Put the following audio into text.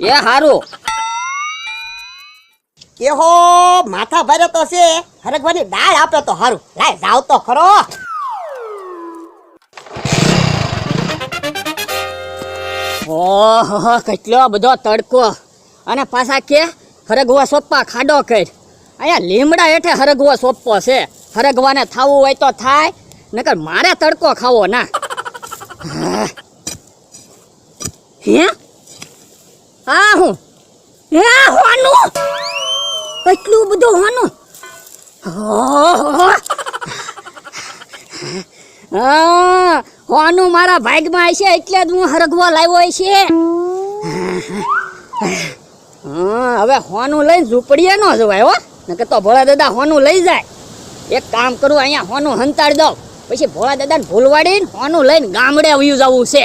એ હારું એહો માથા ભરે તો છે હરગવાની દાળ આપે તો હારું લાય જાવ તો ખરો ઓહો કેટલો બધો તડકો અને પાછા કે હરગવા સોપ્પા ખાડો કર અહીંયા લીમડા હેઠે હરગવા સોપ્પો છે હરગવાને થાવું હોય તો થાય નકર મારે તડકો ખાવો ના હે આ હું હે હોનું કેટલું બધું હોનું હા હોનું મારા ભાગમાં હશે એટલે જ હું હરગવા લાવ્યો છે હા હવે હોનું લઈને ઝૂંપડીએ ન જવાય હો નકર તો ભોળા દાદા હોનું લઈ જાય એક કામ કરું અહીંયા હોનું હંતાડી દઉં પછી ભોળા દાદાને ભૂલવાડીને હોનું લઈને ગામડે વયું જવું છે